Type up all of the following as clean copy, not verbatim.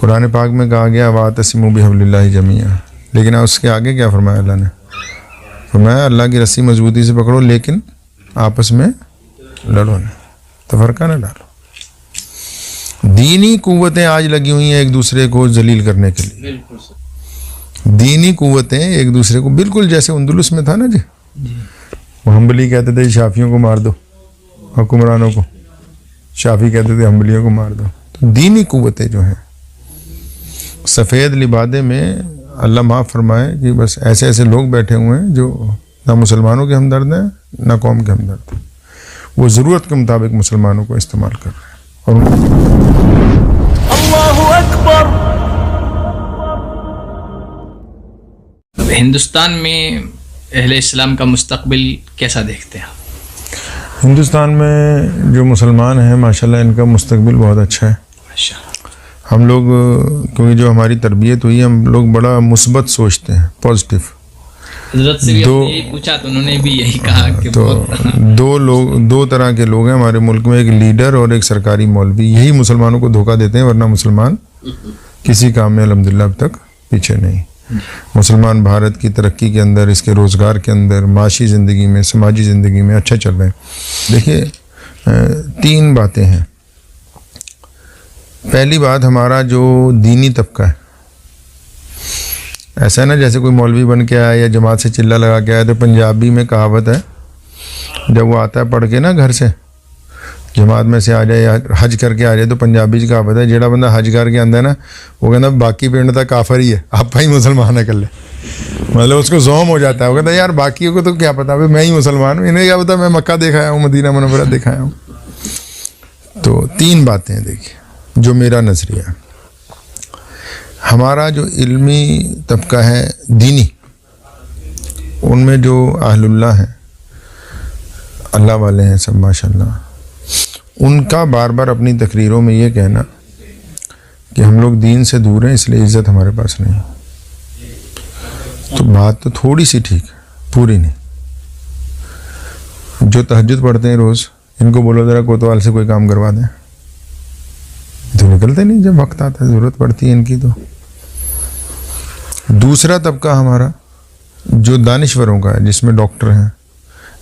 कुरान पाक में कहा गया वातसिमू बिहब्लिल्लाहि जमीअन, लेकिन उसके आगे क्या फरमाया अल्लाह ने? फरमाया अल्लाह की रस्सी मजबूती से पकड़ो लेकिन आपस में लड़ो नहीं, तफरका न डालो। दीनी कुव्वतें आज लगी हुई हैं एक दूसरे को जलील करने के लिए। दीनी कुव्वतें एक दूसरे को, बिल्कुल जैसे अंदलुस में था ना जी, वो हम्बली कहते थे शाफियों को मार दो, हुक्मरानों को, शाफी कहते थे हम्बलियों को मार दो। तो दीनी कुव्वतें जो हैं, सफ़ेद लिबादे में अल्लाह माफ़ फरमाए कि बस ऐसे ऐसे लोग बैठे हुए हैं जो ना मुसलमानों के हमदर्द हैं ना कौम के हमदर्द हैं। वो ज़रूरत के मुताबिक मुसलमानों को इस्तेमाल कर रहे हैं। और अल्लाहु अकबर। हिंदुस्तान में अहले इस्लाम का मुस्तकबिल कैसा देखते हैं आप? हिंदुस्तान में जो मुसलमान हैं माशाल्लाह इनका मुस्तकबिल बहुत अच्छा है। हम लोग, क्योंकि जो हमारी तरबियत हुई है, हम लोग बड़ा मुस्बत सोचते हैं, पॉजिटिव। हज़रत से भी यही पूछा तो उन्होंने भी यही कहा कि तो दो तरह के लोग हैं हमारे मुल्क में, एक लीडर और एक सरकारी मौलवी। यही मुसलमानों को धोखा देते हैं, वरना मुसलमान किसी काम में अल्हम्दुलिल्लाह अब तक पीछे नहीं। मुसलमान भारत की तरक्की के अंदर, इसके रोज़गार के अंदर, माशी ज़िंदगी में, समाजी ज़िंदगी में अच्छा चल रहे हैं। देखिए, 3 बातें हैं। पहली बात, हमारा जो दीनी तबका है, ऐसा है ना जैसे कोई मौलवी बन के आया या जमात से चिल्ला लगा के आया, तो पंजाबी में कहावत है, जब वो आता है पढ़ के ना घर से, जमात में से आ जाए या हज करके आ जाए, तो पंजाबी की कहावत है, जेड़ा बंदा हज करके आंदा है ना, वो कहना बाकी पिंड तक काफर ही है, आप ही मुसलमान है कर ले। मतलब उसको ज़ौम हो जाता है, वो कहता है यार बाकी को तो क्या पता, भाई मैं ही मुसलमान हूँ, इन्हें क्या पता मैं मक्का दिखाया हूँ, मदीना मुनव्वरा दिखाया हूँ। तो 3 बातें हैं देखिए, जो मेरा नज़रिया है। हमारा जो इल्मी तबका है दीनी, उनमें जो अहलुल्लाह हैं, अल्लाह वाले हैं सब माशाल्लाह, उनका बार बार अपनी तकरीरों में ये कहना कि हम लोग दीन से दूर हैं इसलिए इज़्ज़त हमारे पास नहीं। तो बात तो थोड़ी सी ठीक है, पूरी नहीं। जो तहज्जुद पढ़ते हैं रोज़, इनको बोलो ज़रा कोतवाल से कोई काम करवा दें, तो निकलते नहीं जब वक्त आता है, ज़रूरत पड़ती है इनकी। तो दूसरा तबका हमारा जो दानिश्वरों का है, जिसमें डॉक्टर हैं,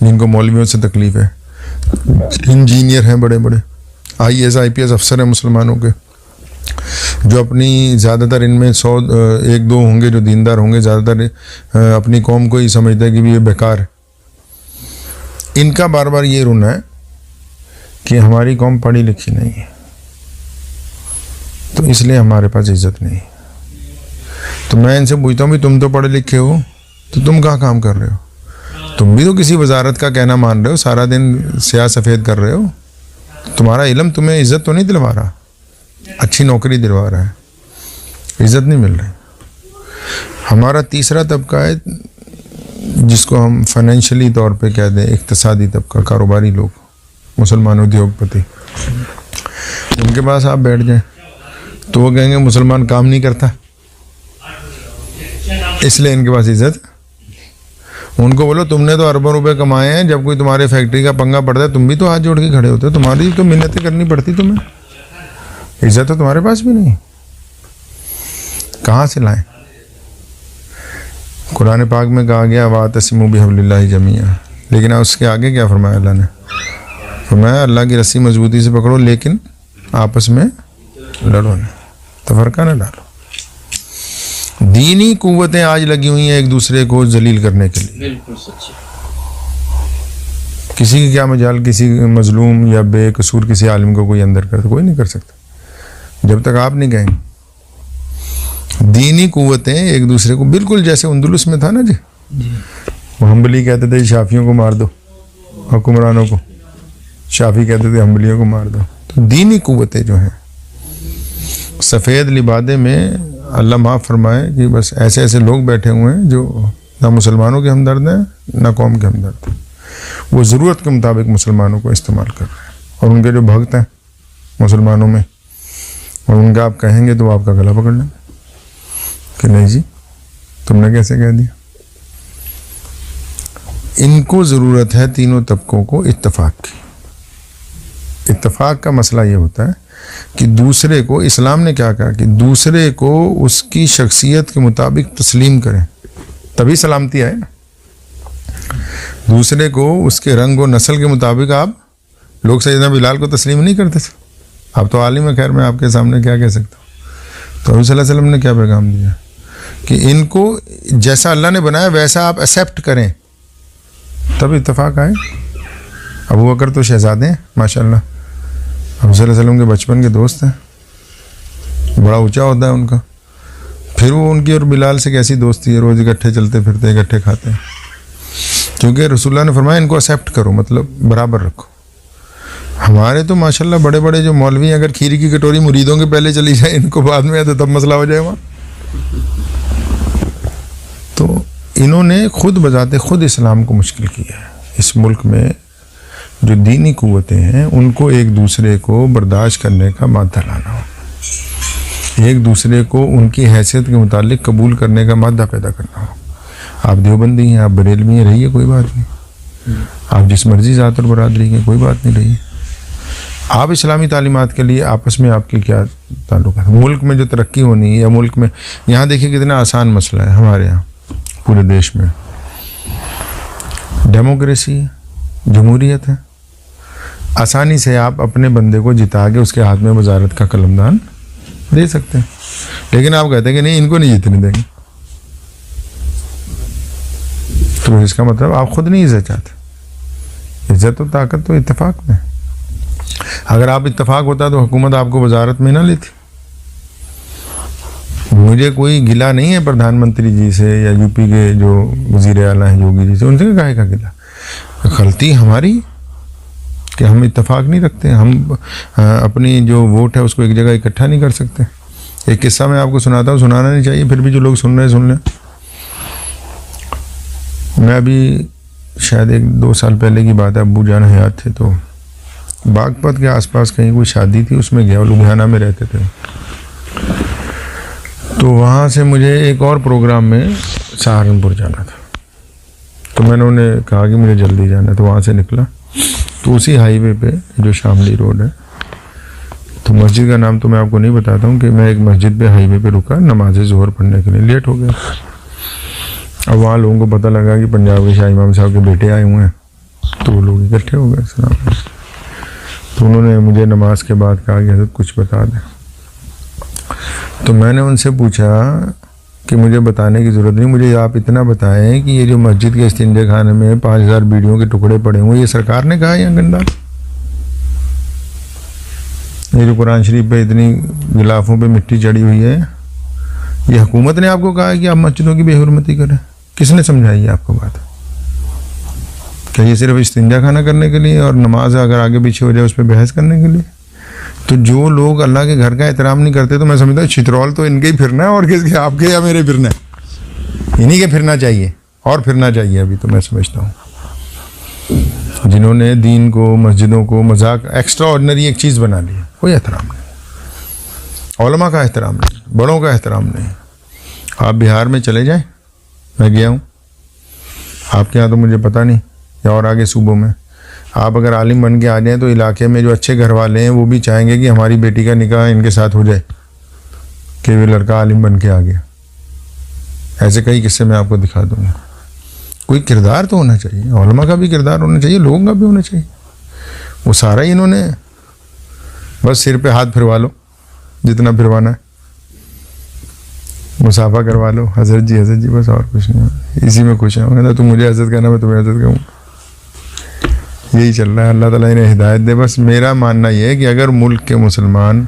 जिनको मौलवियों से तकलीफ़ है, इंजीनियर हैं बड़े बड़े, IAS IPS अफसर हैं मुसलमानों के, जो अपनी ज़्यादातर इनमें 100-2 होंगे जो दीनदार होंगे, ज़्यादातर अपनी कौम को ही समझते हैं कि भी ये बेकार है। इनका बार बार ये रोना है कि हमारी कौम पढ़ी लिखी नहीं है, तो इसलिए हमारे पास इज़्ज़त नहीं है। तो मैं इनसे पूछता हूँ भी तुम तो पढ़े लिखे हो, तो तुम कहाँ काम कर रहे हो? तुम भी तो किसी वजारत का कहना मान रहे हो, सारा दिन स्याह सफ़ेद कर रहे हो, तुम्हारा इल्म तुम्हें इज़्ज़त तो नहीं दिलवा रहा, अच्छी नौकरी दिलवा रहा है, इज़्ज़त नहीं मिल रही। हमारा तीसरा तबका है जिसको हम फाइनेंशियली तौर पे कह दें इक्तिसादी तबका, कारोबारी लोग, मुसलमान उद्योगपति। उनके पास आप बैठ जाएं तो वो कहेंगे मुसलमान काम नहीं करता, इसलिए इनके पास इज़्ज़त। उनको बोलो तुमने तो अरबों रुपए कमाए हैं, जब कोई तुम्हारे फैक्ट्री का पंगा पड़ता है तुम भी तो हाथ जोड़ के खड़े होते हो, तुम्हारी तो मिन्नतें करनी पड़ती तुम्हें, इज़्ज़त तो तुम्हारे पास भी नहीं, कहाँ से लाएं? कुरान पाक में कहा गया वातसिमू बिहब्लिल्लाहि जमीअन, लेकिन उसके आगे क्या फरमाया अल्लाह ने? फरमाया अल्लाह की रस्सी मजबूती से पकड़ो लेकिन आपस में लड़ो नहीं, तफरका न डालो। दीनी कुव्वतें आज लगी हुई हैं एक दूसरे को जलील करने के लिए। बिल्कुल सच्ची। किसी की क्या मजाल किसी मजलूम या बेकसूर किसी आलिम को कोई अंदर कर, कोई नहीं कर सकता जब तक आप नहीं कहेंगे। दीनी कुव्वतें एक दूसरे को, बिल्कुल जैसे अंदलुस में था ना जी, वो हम्बली कहते थे शाफियों को मार दो, हुक्मरानों को, शाफी कहते थे हम्बलियों को मार दो। तो दीनी कुव्वतें जो हैं, सफ़ेद लिबादे में अल्लाह माफ़ फरमाए कि बस ऐसे ऐसे लोग बैठे हुए हैं जो ना मुसलमानों के हमदर्द हैं ना कौम के हमदर्द हैं। वो ज़रूरत के मुताबिक मुसलमानों को इस्तेमाल कर रहे हैं। और उनके जो भक्त हैं मुसलमानों में, और उनका आप कहेंगे तो वो आपका गला पकड़ लेंगे कि नहीं जी तुमने कैसे कह दिया। इनको ज़रूरत है तीनों तबकों को इत्तफाक की। इत्तफाक का मसला ये होता है कि दूसरे को, इस्लाम ने क्या कहा कि दूसरे को उसकी शख्सियत के मुताबिक तस्लीम करें, तभी सलामती आए ना। दूसरे को उसके रंग और नस्ल के मुताबिक आप, लोग सैयदना बिलाल को तस्लीम नहीं करते थे, आप तो आलिम है, खैर मैं आपके सामने क्या कह सकता हूँ। तो नबी सल्लल्लाहु अलैहि वसल्लम ने क्या पैगाम दिया कि इनको जैसा अल्लाह ने बनाया वैसा आप एक्सेप्ट करें, तब इत्तेफाक आए। अबू बकर तो शहजादे हैं माशाल्लाह, नबी सल्लल्लाहु अलैहि वसल्लम के बचपन के दोस्त हैं, बड़ा ऊंचा होता है उनका, फिर वो उनकी और बिलाल से कैसी दोस्ती है, रोज़ इकट्ठे चलते फिरते इकट्ठे खाते हैं, क्योंकि रसूलुल्लाह ने फरमाया इनको एक्सेप्ट करो, मतलब बराबर रखो। हमारे तो माशाल्लाह बड़े बड़े जो मौलवी हैं, अगर खीर की कटोरी मुरीदों के पहले चली जाए, इनको बाद में तो तब मसला हो जाए वहाँ। तो इन्होंने खुद बजाते खुद इस्लाम को मुश्किल किया है। इस मुल्क में जो दीनी कुव्वतें हैं उनको एक दूसरे को बर्दाश्त करने का मादा लाना हो, एक दूसरे को उनकी हैसियत के मुतालिक कबूल करने का मादा पैदा करना हो। आप देवबंदी हैं, आप बरेलवी हैं, रहिए, कोई बात नहीं। आप जिस मर्जी ज़ात और बरादरी के, कोई बात नहीं, रहिए। आप इस्लामी तालीमात के लिए आपस में आपके क्या ताल्लुक है। मुल्क में जो तरक्की होनी है, या मुल्क में, यहाँ देखिए कितना आसान मसला है हमारे यहाँ पूरे देश में, डेमोक्रेसी है, जमहूरियत है, आसानी से आप अपने बंदे को जिता के उसके हाथ में वजारत का कलमदान दे सकते हैं, लेकिन आप कहते हैं कि नहीं इनको नहीं जीतने देंगे, तो इसका मतलब आप खुद नहीं इज्जत चाहते। इज्जत और ताकत तो इत्तेफाक में, अगर आप इत्तेफाक होता तो हुकूमत आपको वजारत में ना लेती। मुझे कोई गिला नहीं है प्रधानमंत्री जी से या यूपी के जो वजीर आला हैं योगी जी से, उनसे काहे का गिला, गलती हमारी कि हम इत्तेफाक नहीं रखते, हम अपनी जो वोट है उसको एक जगह इकट्ठा नहीं कर सकते। एक किस्सा मैं आपको सुनाता हूँ, सुनाना नहीं चाहिए, फिर भी जो लोग सुन रहे हैं सुन लें। मैं अभी शायद 1-2 साल पहले की बात है, अब्बू जान हयात थे, तो बागपत के आसपास कहीं कोई शादी थी, उसमें गया, लुधियाना में रहते थे। तो वहाँ से मुझे एक और प्रोग्राम में सहारनपुर जाना था, तो मैंने उन्हें कहा कि मुझे जल्दी जाना है, तो वहाँ से निकला। तो उसी हाईवे पे जो शामली रोड है, तो मस्जिद का नाम तो मैं आपको नहीं बताता हूँ, कि मैं एक मस्जिद पे हाईवे पे रुका नमाज ज़ोहर पढ़ने के लिए, लेट हो गया। अब वहाँ लोगों को पता लगा कि पंजाब के शाह इमाम साहब के बेटे आए हुए हैं, तो वो लोग इकट्ठे हो गए सलाम। तो उन्होंने मुझे नमाज के बाद कहा कि हज़रत कुछ बता दें। तो मैंने उनसे पूछा कि मुझे बताने की ज़रूरत नहीं, मुझे आप इतना बताएं कि ये जो मस्जिद के इस्तिंजे खाने में 5000 बीड़ियों के टुकड़े पड़े हुए, ये सरकार ने कहा या गंदा? ये जो कुरान शरीफ पे इतनी गिलाफों पे मिट्टी चढ़ी हुई है, ये हुकूमत ने आपको कहा है कि आप मस्जिदों की बेहुरमती करें? किसने समझाई आपको बात? क्या ये सिर्फ इस्तिंजा खाना करने के लिए और नमाज अगर आगे पीछे हो जाए उस पर बहस करने के लिए? तो जो लोग अल्लाह के घर का एहतराम नहीं करते, तो मैं समझता हूँ चित्रौल तो इनके ही फिरना है, और किसके, आपके या मेरे फिरना है? इन्हीं के फिरना चाहिए, और फिरना चाहिए अभी तो मैं समझता हूँ। जिन्होंने दीन को, मस्जिदों को मजाक, एक्स्ट्रा ऑर्डिनरी एक चीज़ बना ली, कोई एहतराम नहीं, उलमा का एहतराम नहीं, बड़ों का एहतराम नहीं। आप बिहार में चले जाएं, मैं गया हूँ, आपके यहाँ तो मुझे पता नहीं, या और आगे सूबों में, आप अगर आलिम बन के आ जाएँ तो इलाके में जो अच्छे घर वाले हैं वो भी चाहेंगे कि हमारी बेटी का निकाह इनके साथ हो जाए, कि वे लड़का आलिम बन के आ गया। ऐसे कई किस्से मैं आपको दिखा दूँगा। कोई किरदार तो होना चाहिए, उलमा का भी किरदार होना चाहिए, लोगों का भी होना चाहिए। वो सारा ही इन्होंने बस सिर पे हाथ फिरवा लो जितना फिरवाना है, मुसाफा करवा लो, हज़रत जी बस, और कुछ नहीं, इसी में खुश रहूँगा ना। तुम मुझे हज़रत कहना, मैं तुम्हें हज़रत कहूँ, यही चल रहा है। अल्लाह ताला इन्हें हिदायत दे। बस मेरा मानना यह है कि अगर मुल्क के मुसलमान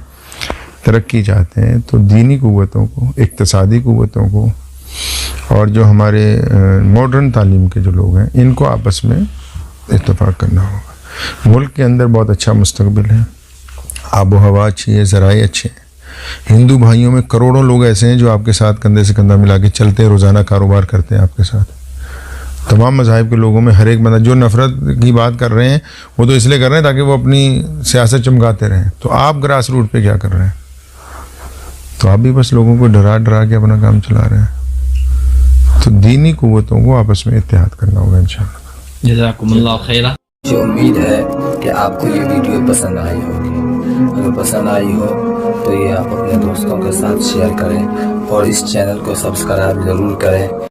तरक्की चाहते हैं तो दीनी कुव्वतों को, इक्तिसादी कुव्वतों को, और जो हमारे मॉडर्न तालीम के जो लोग हैं, इनको आपस में इत्तेफाक करना होगा। मुल्क के अंदर बहुत अच्छा मुस्तकबिल है, आबो हवा अच्छी है, ज़राए अच्छे हैं। हिंदू भाइयों में करोड़ों लोग ऐसे हैं जो आपके साथ कंधे से कंधा मिला के चलते हैं, रोज़ाना कारोबार करते हैं आपके साथ। तमाम मज़ाहिब के लोगों में हर एक बंदा, जो नफ़रत की बात कर रहे हैं वो तो इसलिए कर रहे हैं ताकि वो अपनी सियासत चमकाते रहें। तो आप ग्रास रूट पे क्या कर रहे हैं? तो आप भी बस लोगों को डरा डरा के अपना काम चला रहे हैं। तो दीनी कुव्वतों को आपस में इत्तेहाद करना होगा इंशाअल्लाह। जज़ाकुमुल्लाह खैरा। मुझे उम्मीद है कि आपको ये वीडियो पसंद आई होगी। अगर पसंद आई हो तो ये आप अपने दोस्तों के साथ शेयर करें और इस चैनल को सब्सक्राइब ज़रूर करें।